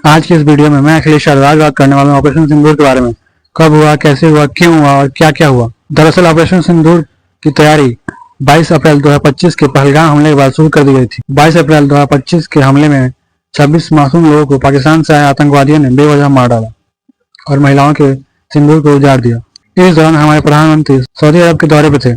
आज की इस वीडियो में मैं अखिलेश यादव बात करने वाला हूँ ऑपरेशन सिंदूर के बारे में। कब हुआ, कैसे हुआ, क्यों हुआ और क्या क्या हुआ। दरअसल ऑपरेशन सिंदूर की तैयारी 22 अप्रैल 2025 के पहलगाम हमले के बाद शुरू कर दी गई थी। 22 अप्रैल 2025 के हमले में 26 मासूम लोगों को पाकिस्तान से आए आतंकवादियों ने बेवजह मार डाला और महिलाओं के सिंदूर को उजाड़ दिया। इस दौरान हमारे प्रधानमंत्री सऊदी अरब के दौरे पर थे।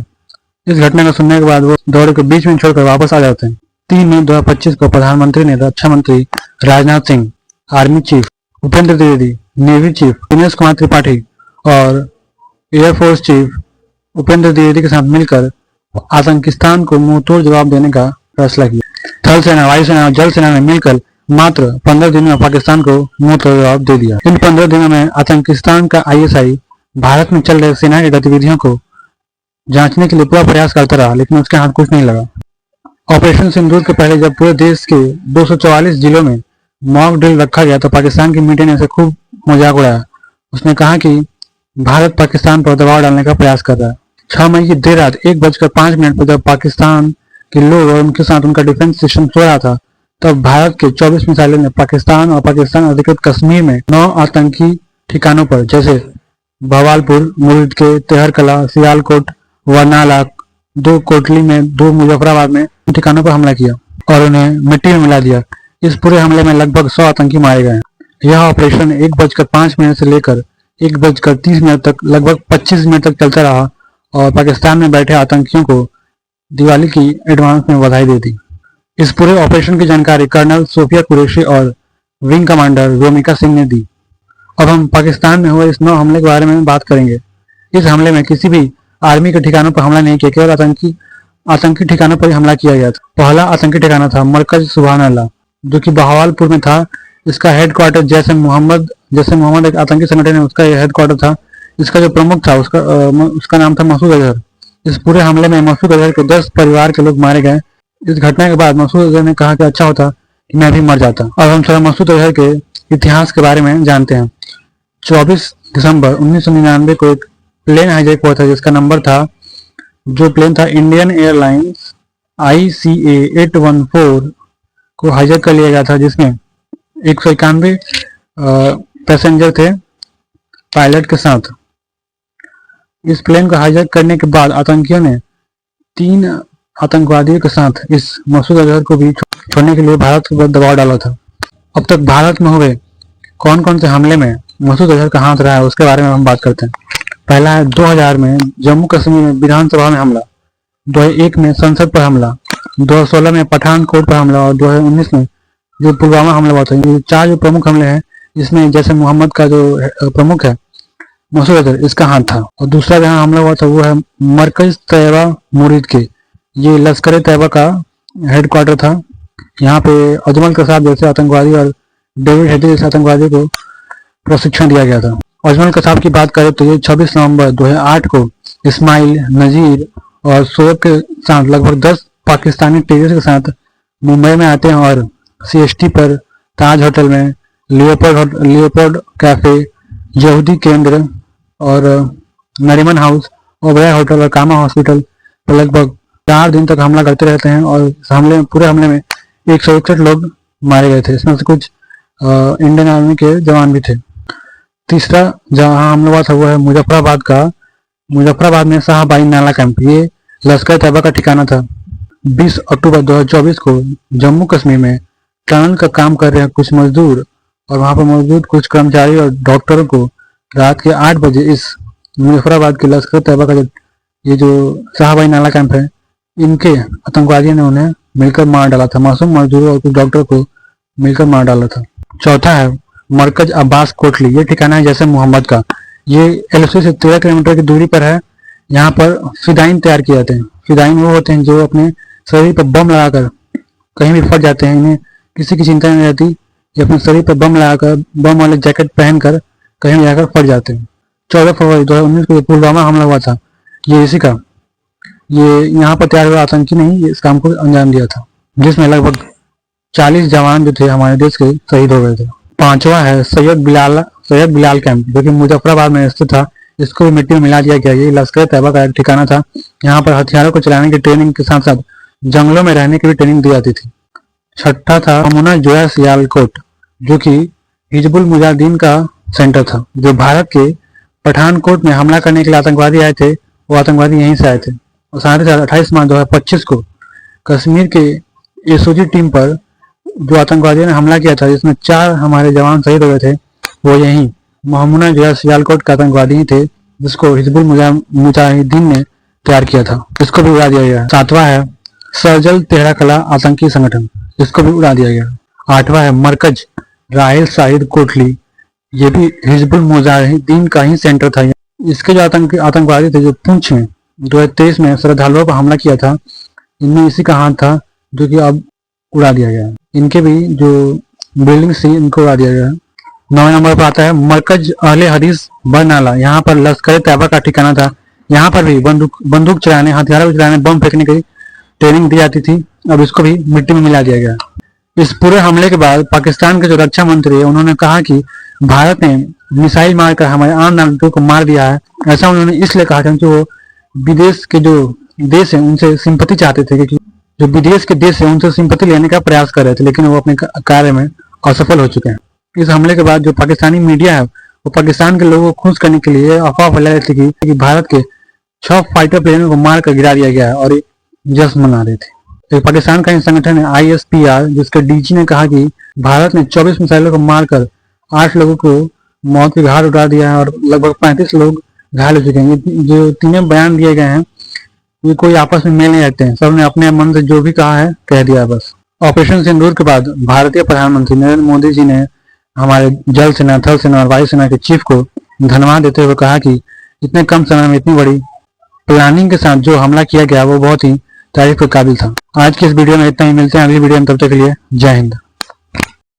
इस घटना को सुनने के बाद वो दौरे को बीच में छोड़कर वापस आ जाते हैं। 3 मई 2025 को प्रधानमंत्री ने रक्षा मंत्री Rajnath Singh, army chief Upendra Dwivedi, navy chief Dinesh Kumar Tripathi और एयरफोर्स चीफ उपेंद्र द्विवेदी के साथ मिलकर आतंकिस्तान को मुंहतोड़ जवाब देने का फैसला किया। थल सेना, वायुसेना और जल सेना ने मिलकर मात्र 15 दिनों में पाकिस्तान को मुंहतोड़ जवाब दे दिया। इन 15 दिनों में आतंकिस्तान का ISI भारत में चल रहे सेना की गतिविधियों को जांचने के लिए पूरा प्रयास करता रहा, लेकिन उसके हाथ कुछ नहीं लगा। ऑपरेशन सिंदूर के पहले जब पूरे देश के 244 जिलों में मॉक ड्रिल रखा गया तो पाकिस्तान की मीडिया ने इसे खूब मजाक उड़ाया। उसने कहा कि भारत पाकिस्तान पर दबाव डालने का प्रयास कर रहा है। 6 मई की देर रात 1:05 पर जब पाकिस्तान के लोग और उनके साथ उनका डिफेंस सिस्टम सो रहा था, तब भारत के 24 मिसाइलों ने पाकिस्तान और पाकिस्तान अधिकृत कश्मीर में 9 आतंकी ठिकानों पर, जैसे भवालपुर, मुरीद के, तेहरकला, सियालकोट, वरनाला, 2 कोटली में, 2 मुजफ्फराबाद में ठिकानों पर हमला किया और उन्हें मिट्टी में मिला दिया। इस पूरे हमले में लगभग 100 आतंकी मारे गए। यह ऑपरेशन 1:05 से लेकर 1:30 तक लगभग 25 मिनट तक चलता रहा और पाकिस्तान में बैठे आतंकियों को दिवाली की एडवांस में बधाई दे दी। इस पूरे ऑपरेशन की जानकारी कर्नल सोफिया कुरैशी और विंग कमांडर रोमिका सिंह ने दी। अब हम पाकिस्तान में हुए इस 9 हमले के बारे में बात करेंगे। इस हमले में किसी भी आर्मी के ठिकानों पर हमला नहीं किया, केवल आतंकी ठिकानों पर ही हमला किया गया था। पहला आतंकी ठिकाना था मरकज सुभान अल्लाह, जो कि बहावलपुर में था। इसका हेडक्वार्टर जैसे मोहम्मद एक आतंकी संगठन है, उसका यह हेडक्वार्टर था। इसका जो प्रमुख था उसका नाम था मसूद अजहर। इस पूरे हमले में मसूद अजहर के 10 परिवार के लोग मारे गए। इस घटना के बाद मसूद अजहर ने कहा कि अच्छा होता कि मैं भी मर जाता। अब हम थोड़ा मसूद अजहर के इतिहास के बारे में जानते हैं। 24 दिसंबर 1999 को एक प्लेन हाईजैक हुआ था, जिसका नंबर था, जो प्लेन था इंडियन एयरलाइंस ICA 814 को हाईजैक कर लिया गया था, जिसमें 191 पैसेंजर थे पायलट के साथ। इस प्लेन को हाईजैक करने के बाद आतंकियों ने 3 आतंकवादियों के साथ इस मसूद अजहर को भी छोड़ने के लिए भारत पर दबाव डाला था। अब तक भारत में हुए कौन कौन से हमले में मसूद अजहर का हाथ रहा है, उसके बारे में हम बात करते हैं। पहला है 2000 में जम्मू कश्मीर में विधानसभा में हमला, 2001 में संसद पर हमला, 2016 में पठानकोट पर हमला और 2019 में जो पुलवामा हमला हुआ था। ये 4 जो प्रमुख हमले हैं, इसमें जैसे मोहम्मद का जो प्रमुख है मसूद अजहर, इसका हाथ था। और दूसरा जहाँ हमला हुआ था वो है मरकज तैयबा मुरीद के। ये लश्कर तैयबा का हेडक्वार्टर था। यहाँ पे अजमल कसाब जैसे आतंकवादी और डेविड हेडी जैसे आतंकवादी को प्रशिक्षण दिया गया था। अजमल कसाब की बात करें तो ये 26 नवंबर 2008 को इस्माइल, नजीर और शोएब के साथ लगभग 10 पाकिस्तानी टेररिस्ट के साथ मुंबई में आते हैं और CST पर ताज होटल में, लियोपोल्ड कैफे, यहूदी केंद्र और नरीमन हाउस, ओबराय होटल और कामा हॉस्पिटल पर लगभग 4 दिन तक हमला करते रहते हैं। और इस पूरे हमले में 161 लोग मारे गए थे। इसमें से कुछ इंडियन आर्मी के जवान भी थे। तीसरा जहां हमला हुआ था वो है मुजफ्फराबाद में शाहबाई नाला कैंप। ये लश्कर तैयबा का ठिकाना था। 20 अक्टूबर 2024 को जम्मू कश्मीर में टनल का काम कर रहे कुछ मजदूर और वहां पर मौजूद कुछ कर्मचारी और डॉक्टरों को रात के 8 बजे इस मुजफ्फराबाद के लश्कर तैयबा का ये जो शाहबाई नाला कैंप है, इनके आतंकवादियों ने उन्हें मिलकर मार डाला था। मासूम मजदूरों और कुछ डॉक्टर को मिलकर मार डाला था। चौथा है मरकज अब्बास कोटली। ये ठिकाना है जैसे मोहम्मद का। ये LOC से 13 किलोमीटर की दूरी पर है। यहाँ पर फिदाइन तैयार किए जाते हैं। फिदाइन वो होते हैं जो अपने शरीर पर बम लगाकर कहीं भी फट जाते हैं। इन्हें किसी की चिंता नहीं रहती। ये अपने शरीर पर बम लगाकर, बम वाले जैकेट पहनकर कहीं भी जाकर फट जाते हैं। 14 फरवरी 2019 को पुलवामा हमला हुआ था। ये इसी का, ये यहाँ पर तैयार हुआ आतंकी नहीं, इस काम को अंजाम दिया था, जिसमें लगभग 40 जवान जो थे हमारे देश के शहीद हो गए थे। 5वां है सैयद बिलाल कैंप, जो कि मुजफ्फराबाद में स्थित था। इसको भी मिट्टी में मिला दिया गया। ये लश्कर तैयबा का एक ठिकाना था। यहाँ पर हथियारों को चलाने की ट्रेनिंग के साथ साथ जंगलों में रहने की भी ट्रेनिंग दी जाती थी। छठा था अमुना जोया सियालकोट, जो कि हिजबुल मुजाहिदीन का सेंटर था। जो भारत के पठानकोट में हमला करने के लिए आतंकवादी आए थे, वो आतंकवादी यहीं से आए थे। और साथ ही साथ 28 मार्च 2025 को कश्मीर के एसओजी टीम पर जो आतंकवादियों ने हमला किया था, जिसमें 4 हमारे जवान शहीद हो गए थे, वो यहीं मोहम्मदा जो है सियालकोट का आतंकवादी ही थे, जिसको हिजबुल मुजाहिदीन ने तैयार किया था। इसको भी उड़ा दिया गया। 7वां है सर्जल तेहरा कला आतंकी संगठन, इसको भी उड़ा दिया गया। 8वां है मरकज राहिल शाहिद कोटली, ये भी हिजबुल मुजाहिदीन का ही सेंटर था। इसके जो आतंकवादी थे, जो पुंछ में 2023 में श्रद्धालुओं पर हमला किया था, इनमें इसी का हाथ था, जो कि अब उड़ा दिया गया। इनके भी जो बिल्डिंग थी, इनको उड़ा दिया गया। 9 नंबर पर आता है मरकज अहले हदीस बरनाला। यहाँ पर लश्कर तैयबा का ठिकाना था। यहाँ पर भी बंदूक चलाने, हथियार चलाने, बम फेंकने की ट्रेनिंग दी जाती थी। अब इसको भी मिट्टी में मिला दिया गया। इस पूरे हमले के बाद पाकिस्तान के जो रक्षा मंत्री है, उन्होंने कहा कि भारत ने मिसाइल मारकर हमारे आम नागरिकों को मार दिया है। ऐसा उन्होंने इसलिए कहा क्योंकि वो विदेश के जो देश है उनसे सिंपत्ति चाहते थे, क्योंकि जो विदेश के देश है उनसे सिंपत्ति लेने का प्रयास कर रहे थे, लेकिन वो अपने कार्य में असफल हो चुके हैं। इस हमले के बाद जो पाकिस्तानी मीडिया है, वो पाकिस्तान के लोगों को खुश करने के लिए अफवाह फैला रही थी कि भारत के 6 फाइटर प्लेनों को मार कर गिरा दिया गया है और जश्न मना रहे थे। एक पाकिस्तान का संगठन है ISPR, जिसके डीजी ने कहा कि भारत ने 24 मिसाइलों को मारकर 8 लोगों को मौत के घाट उतार दिया है और लगभग 35 लोग घायल हो चुके हैं। जो तीनों बयान दिए गए हैं, ये कोई आपस में मेल नहीं रखते हैं। सब ने अपने मन से जो भी कहा है कह दिया बस। ऑपरेशन सिंदूर के बाद भारतीय प्रधानमंत्री नरेंद्र मोदी जी ने हमारे जल सेना, थल सेना और वायु सेना के चीफ को धन्यवाद देते हुए कहा कि इतने कम समय में इतनी बड़ी प्लानिंग के साथ जो हमला किया गया वो बहुत ही तारीफ के काबिल था। आज की इस वीडियो में इतना ही। मिलते हैं अगली वीडियो में, तब तक के लिए जय हिंद।